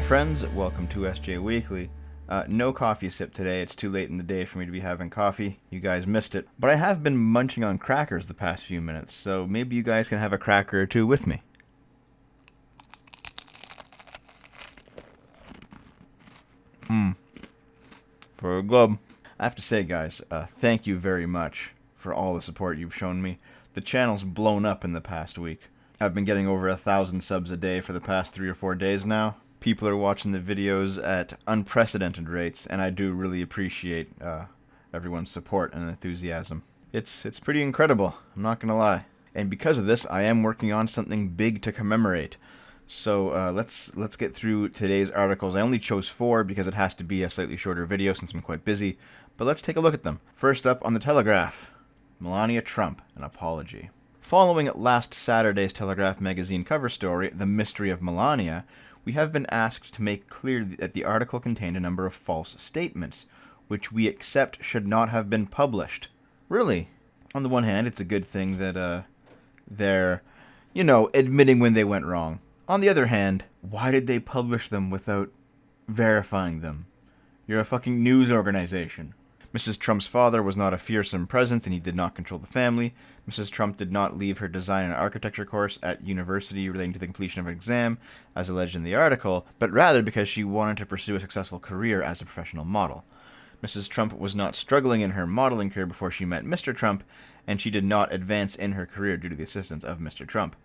friends, welcome to SJ Weekly. No coffee sip today, it's too late in the day for me to be having coffee. You guys missed it. But I have been munching on crackers the past few minutes, so maybe you guys can have a cracker or two with me. Very good. I have to say, guys, thank you very much for all the support you've shown me. The channel's blown up in the past week. I've been getting over 1,000 subs a day for the past 3 or 4 days now. People are watching the videos at unprecedented rates, and I do really appreciate everyone's support and enthusiasm. It's pretty incredible, I'm not gonna lie. And because of this, I am working on something big to commemorate. So let's get through today's articles. I only chose 4 because it has to be a slightly shorter video since I'm quite busy. But let's take a look at them. First up on the Telegraph, Melania Trump, an apology. Following last Saturday's Telegraph magazine cover story, The Mystery of Melania, we have been asked to make clear that the article contained a number of false statements, which we accept should not have been published. Really? On the one hand, it's a good thing that they're, admitting when they went wrong. On the other hand, why did they publish them without verifying them? You're a fucking news organization. Mrs. Trump's father was not a fearsome presence and he did not control the family. Mrs. Trump did not leave her design and architecture course at university relating to the completion of an exam, as alleged in the article, but rather because she wanted to pursue a successful career as a professional model. Mrs. Trump was not struggling in her modeling career before she met Mr. Trump, and she did not advance in her career due to the assistance of Mr. Trump.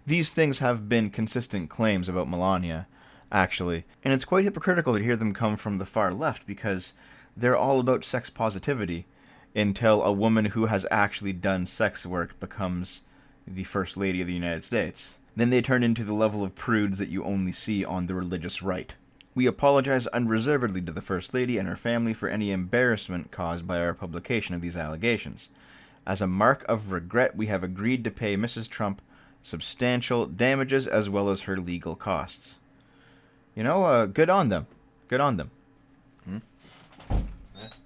These things have been consistent claims about Melania, actually, and it's quite hypocritical to hear them come from the far left because they're all about sex positivity until a woman who has actually done sex work becomes the First Lady of the United States. Then they turn into the level of prudes that you only see on the religious right. We apologize unreservedly to the First Lady and her family for any embarrassment caused by our publication of these allegations. As a mark of regret, we have agreed to pay Mrs. Trump substantial damages as well as her legal costs. Good on them. Good on them.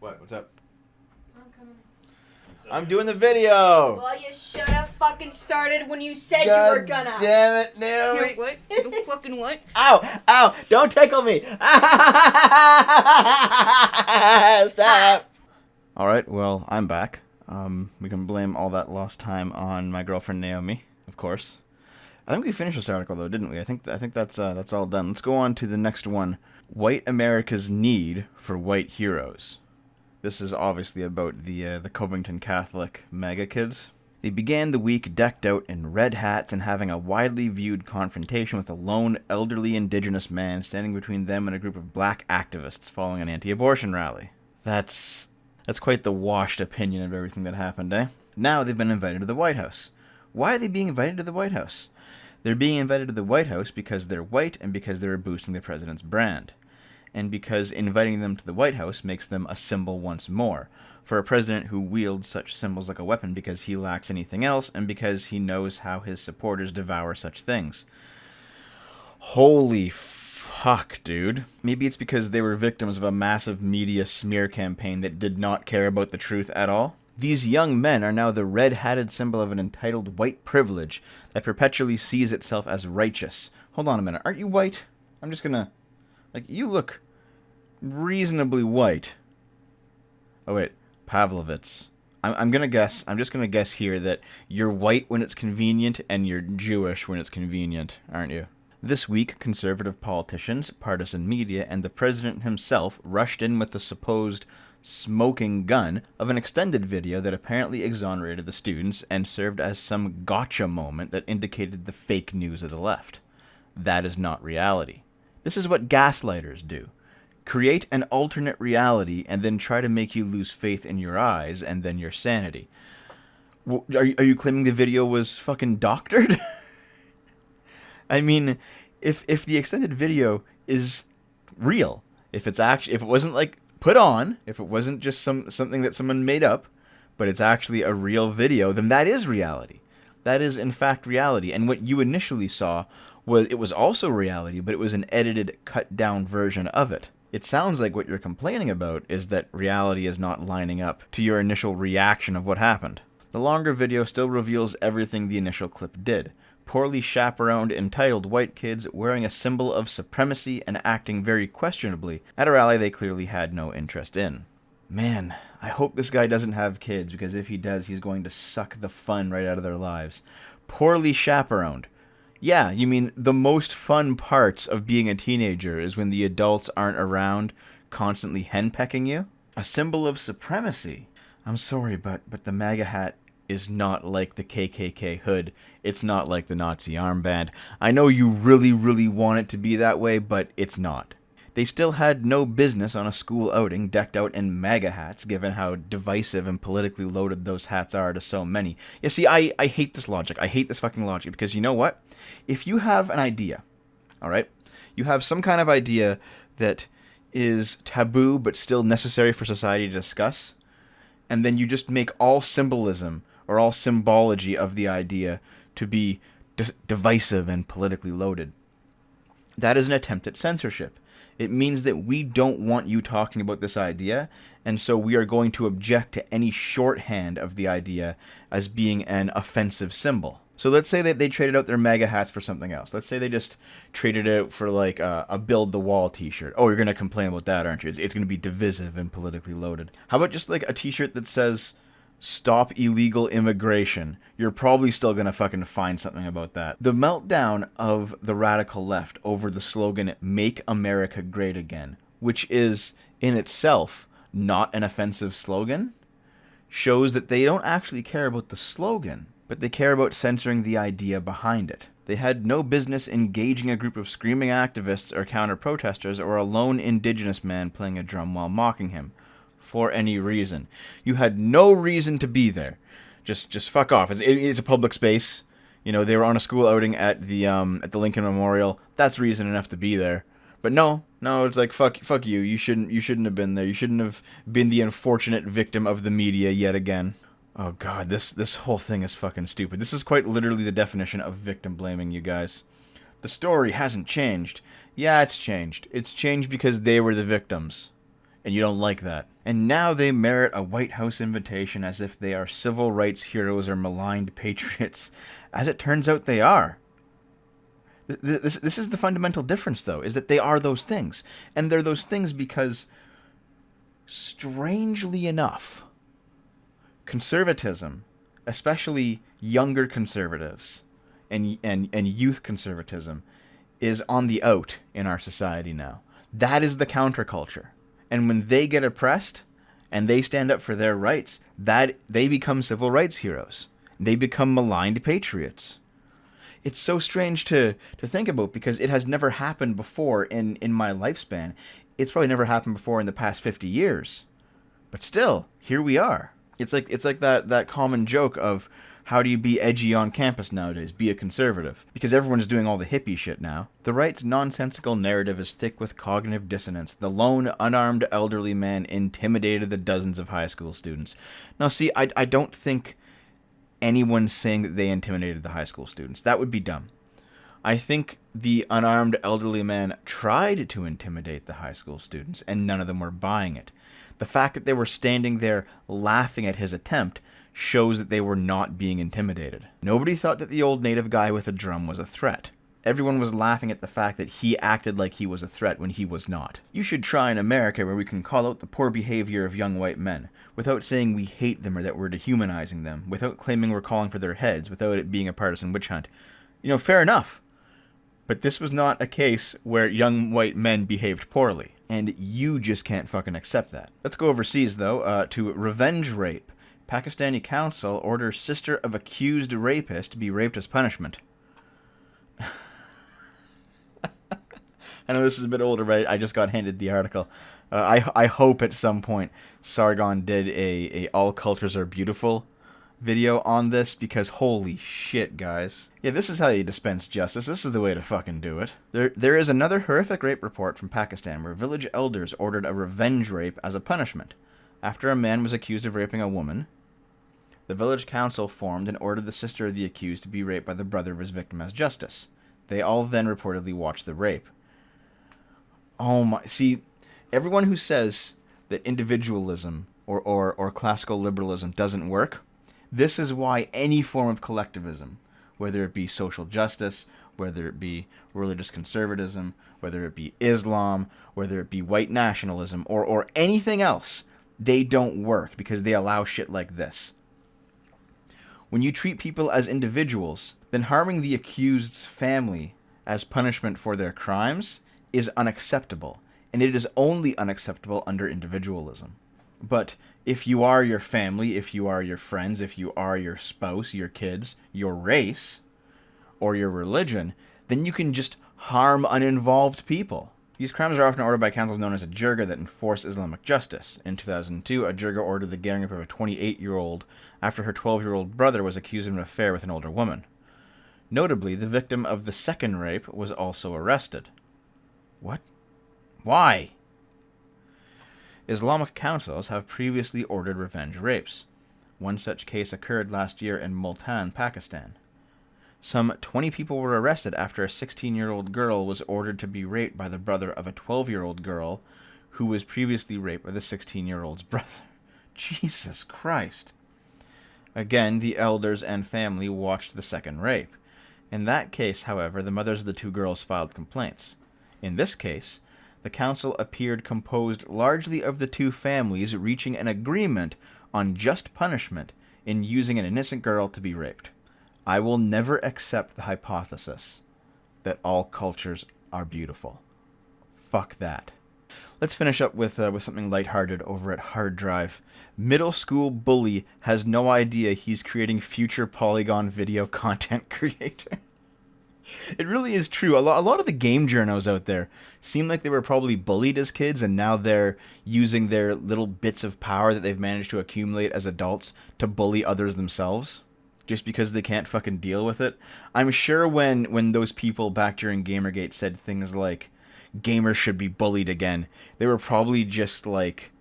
What? What's up? I'm coming. I'm doing the video! Well, you should have fucking started when you said God you were gonna. Damn it, Naomi! Here, what? You fucking what? Ow! Ow! Don't tickle me! Stop! Alright, well, I'm back. We can blame all that lost time on my girlfriend Naomi, of course. I think we finished this article though, didn't we? I think that's all done. Let's go on to the next one. White America's need for white heroes. This is obviously about the Covington Catholic mega kids. They began the week decked out in red hats and having a widely viewed confrontation with a lone elderly indigenous man standing between them and a group of black activists following an anti-abortion rally. That's quite the washed opinion of everything that happened, eh? Now they've been invited to the White House. Why are they being invited to the White House? They're being invited to the White House because they're white and because they're boosting the president's brand. And because inviting them to the White House makes them a symbol once more, for a president who wields such symbols like a weapon because he lacks anything else and because he knows how his supporters devour such things. Holy fuck, dude. Maybe it's because they were victims of a massive media smear campaign that did not care about the truth at all. These young men are now the red-hatted symbol of an entitled white privilege that perpetually sees itself as righteous. Hold on a minute, aren't you white? I'm just gonna... you look reasonably white. Oh, wait. Pavlovitz. I'm just gonna guess here that you're white when it's convenient and you're Jewish when it's convenient, aren't you? This week, conservative politicians, partisan media, and the president himself rushed in with the supposed smoking gun of an extended video that apparently exonerated the students and served as some gotcha moment that indicated the fake news of the left. That is not reality. This is what gaslighters do. Create an alternate reality and then try to make you lose faith in your eyes and then your sanity. Are you claiming the video was fucking doctored? I mean, if the extended video is real, if it wasn't like put on, if it wasn't just something that someone made up, but it's actually a real video, then that is reality. That is in fact reality. And what you initially saw was also reality, but it was an edited, cut down version of it. It sounds like what you're complaining about is that reality is not lining up to your initial reaction of what happened. The longer video still reveals everything the initial clip did, poorly chaperoned, entitled white kids wearing a symbol of supremacy and acting very questionably at a rally they clearly had no interest in. Man, I hope this guy doesn't have kids, because if he does, he's going to suck the fun right out of their lives. Poorly chaperoned. Yeah, you mean the most fun parts of being a teenager is when the adults aren't around, constantly henpecking you? A symbol of supremacy. I'm sorry, but the MAGA hat is not like the KKK hood. It's not like the Nazi armband. I know you really, really want it to be that way, but it's not. They still had no business on a school outing decked out in MAGA hats, given how divisive and politically loaded those hats are to so many. You see, I hate this logic. I hate this fucking logic, because you know what? If you have an idea, alright? You have some kind of idea that is taboo but still necessary for society to discuss, and then you just make all symbolism or all symbology of the idea to be divisive and politically loaded. That is an attempt at censorship. It means that we don't want you talking about this idea, and so we are going to object to any shorthand of the idea as being an offensive symbol. So let's say that they traded out their MAGA hats for something else. Let's say they just traded it out for like a Build the Wall t-shirt. Oh, you're going to complain about that, aren't you? It's going to be divisive and politically loaded. How about just like a t-shirt that says, "Stop illegal immigration"? You're probably still going to fucking find something about that. The meltdown of the radical left over the slogan, "Make America Great Again," which is in itself not an offensive slogan, shows that they don't actually care about the slogan, but they care about censoring the idea behind it. They had no business engaging a group of screaming activists or counter-protesters or a lone indigenous man playing a drum while mocking him. For any reason. You had no reason to be there. Just fuck off. It's a public space. You know, they were on a school outing at the Lincoln Memorial. That's reason enough to be there. But no, it's like fuck you. You shouldn't have been there. You shouldn't have been the unfortunate victim of the media yet again. Oh god, this whole thing is fucking stupid. This is quite literally the definition of victim blaming, you guys. The story hasn't changed. Yeah, it's changed. It's changed because they were the victims. And you don't like that. And now they merit a White House invitation as if they are civil rights heroes or maligned patriots. As it turns out, they are. This is the fundamental difference, though, is that they are those things. And they're those things because, strangely enough, conservatism, especially younger conservatives and youth conservatism, is on the out in our society now. That is the counterculture. And when they get oppressed and they stand up for their rights, that they become civil rights heroes. They become maligned patriots. It's so strange to think about, because it has never happened before in my lifespan. It's probably never happened before in the past 50 years. But still, here we are. It's like that common joke of, how do you be edgy on campus nowadays? Be a conservative. Because everyone's doing all the hippie shit now. The right's nonsensical narrative is thick with cognitive dissonance. The lone, unarmed elderly man intimidated the dozens of high school students. Now see, I don't think anyone's saying that they intimidated the high school students. That would be dumb. I think the unarmed elderly man tried to intimidate the high school students, and none of them were buying it. The fact that they were standing there laughing at his attempt shows that they were not being intimidated. Nobody thought that the old native guy with a drum was a threat. Everyone was laughing at the fact that he acted like he was a threat when he was not. You should try in America where we can call out the poor behavior of young white men, without saying we hate them or that we're dehumanizing them, without claiming we're calling for their heads, without it being a partisan witch hunt. You know, fair enough. But this was not a case where young white men behaved poorly, and you just can't fucking accept that. Let's go overseas, though, to revenge rape. Pakistani council orders sister of accused rapist to be raped as punishment. I know this is a bit older, but I just got handed the article. I hope at some point Sargon did a All Cultures Are Beautiful video on this, because holy shit, guys. Yeah, this is how you dispense justice. This is the way to fucking do it. There is another horrific rape report from Pakistan where village elders ordered a revenge rape as a punishment. After a man was accused of raping a woman, the village council formed and ordered the sister of the accused to be raped by the brother of his victim as justice. They all then reportedly watched the rape. Oh my, see, everyone who says that individualism or classical liberalism doesn't work, this is why any form of collectivism, whether it be social justice, whether it be religious conservatism, whether it be Islam, whether it be white nationalism, or anything else, they don't work because they allow shit like this. When you treat people as individuals, then harming the accused's family as punishment for their crimes is unacceptable, and it is only unacceptable under individualism. But if you are your family, if you are your friends, if you are your spouse, your kids, your race, or your religion, then you can just harm uninvolved people. These crimes are often ordered by councils known as a jirga that enforce Islamic justice. In 2002, a jirga ordered the gang up of a 28-year-old after her 12-year-old brother was accused of an affair with an older woman. Notably, the victim of the second rape was also arrested. What? Why? Islamic councils have previously ordered revenge rapes. One such case occurred last year in Multan, Pakistan. Some 20 people were arrested after a 16-year-old girl was ordered to be raped by the brother of a 12-year-old girl who was previously raped by the 16-year-old's brother. Jesus Christ. Again, the elders and family watched the second rape. In that case, however, the mothers of the two girls filed complaints. In this case, the council appeared composed largely of the two families reaching an agreement on just punishment in using an innocent girl to be raped. I will never accept the hypothesis that all cultures are beautiful. Fuck that. Let's finish up with something lighthearted over at Hard Drive. Middle school bully has no idea he's creating future Polygon video content creator. It really is true. A lot of the game journos out there seem like they were probably bullied as kids, and now they're using their little bits of power that they've managed to accumulate as adults to bully others themselves, just because they can't fucking deal with it. I'm sure when those people back during Gamergate said things like, gamers should be bullied again, they were probably just like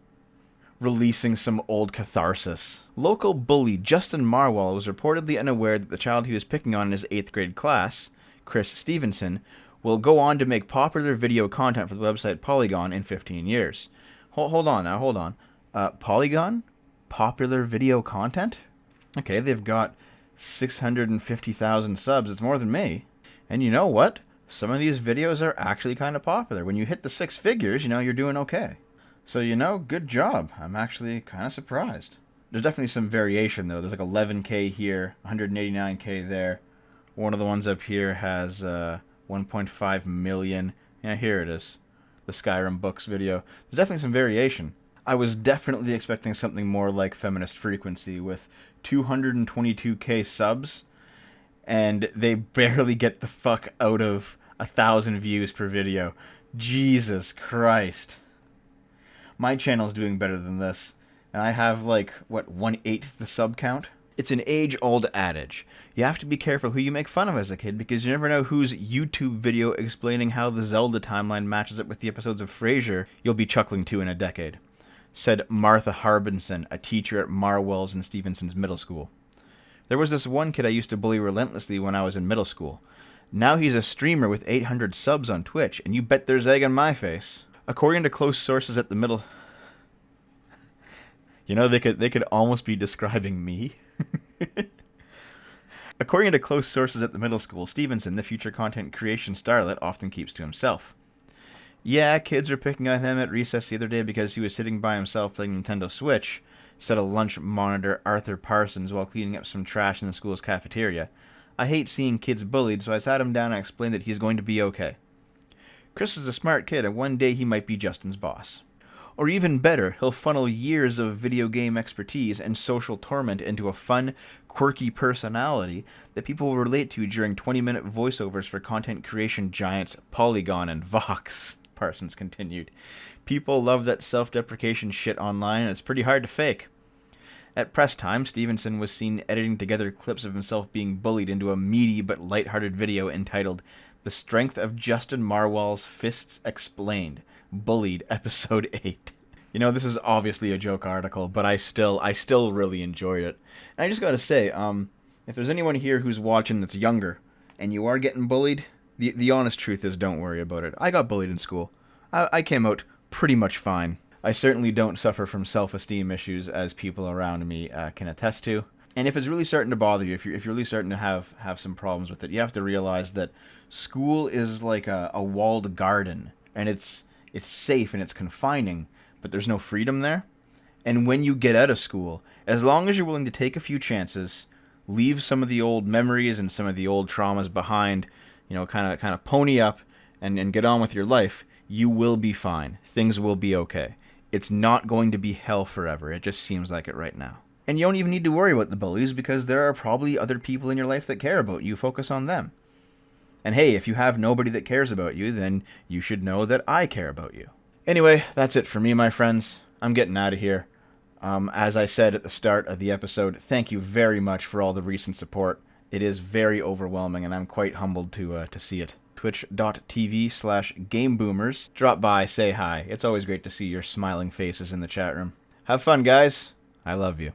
releasing some old catharsis. Local bully Justin Marwell was reportedly unaware that the child he was picking on in his 8th grade class, Chris Stevenson, will go on to make popular video content for the website Polygon in 15 years. Hold on. Polygon? Popular video content? Okay, they've got 650,000 subs. It's more than me. And you know what? Some of these videos are actually kind of popular. When you hit the 6 figures, you're doing okay. So, good job. I'm actually kind of surprised. There's definitely some variation, though. There's like 11K here, 189K there. One of the ones up here has 1.5 million. Yeah, here it is. The Skyrim Books video. There's definitely some variation. I was definitely expecting something more like Feminist Frequency with 222K subs, and they barely get the fuck out of 1,000 views per video. Jesus Christ. My channel's doing better than this, and I have 1/8 the sub count. It's an age-old adage. You have to be careful who you make fun of as a kid, because you never know whose YouTube video explaining how the Zelda timeline matches up with the episodes of Frasier you'll be chuckling to in a decade, said Martha Harbinson, a teacher at Marwell's and Stevenson's middle school. There was this one kid I used to bully relentlessly when I was in middle school. Now he's a streamer with 800 subs on Twitch, and you bet there's egg on my face. According to close sources at the middle... they could almost be describing me. According to close sources at the middle school, Stevenson, the future content creation starlet, often keeps to himself. Yeah, kids are picking on him at recess the other day because he was sitting by himself playing Nintendo Switch, said a lunch monitor Arthur Parsons while cleaning up some trash in the school's cafeteria. I hate seeing kids bullied, so I sat him down and explained that he's going to be okay. Chris is a smart kid, and one day he might be Justin's boss. Or even better, he'll funnel years of video game expertise and social torment into a fun, quirky personality that people will relate to during 20-minute voiceovers for content creation giants Polygon and Vox, Parsons continued. People love that self-deprecation shit online, and it's pretty hard to fake. At press time, Stevenson was seen editing together clips of himself being bullied into a meaty but lighthearted video entitled The Strength of Justin Marwell's Fists Explained. Bullied, Episode 8. This is obviously a joke article, but I still really enjoyed it. And I just gotta say, if there's anyone here who's watching that's younger, and you are getting bullied, the honest truth is don't worry about it. I got bullied in school. I came out pretty much fine. I certainly don't suffer from self-esteem issues, as people around me can attest to. And if it's really starting to bother you, if you're really starting to have some problems with it, you have to realize that school is like a walled garden, and it's safe and it's confining, but there's no freedom there. And when you get out of school, as long as you're willing to take a few chances, leave some of the old memories and some of the old traumas behind, kind of pony up and get on with your life, you will be fine. Things will be okay. It's not going to be hell forever. It just seems like it right now. And you don't even need to worry about the bullies because there are probably other people in your life that care about you. Focus on them. And hey, if you have nobody that cares about you, then you should know that I care about you. Anyway, that's it for me, my friends. I'm getting out of here. As I said at the start of the episode, thank you very much for all the recent support. It is very overwhelming, and I'm quite humbled to see it. Twitch.tv/GameBoomers. Drop by, say hi. It's always great to see your smiling faces in the chat room. Have fun, guys. I love you.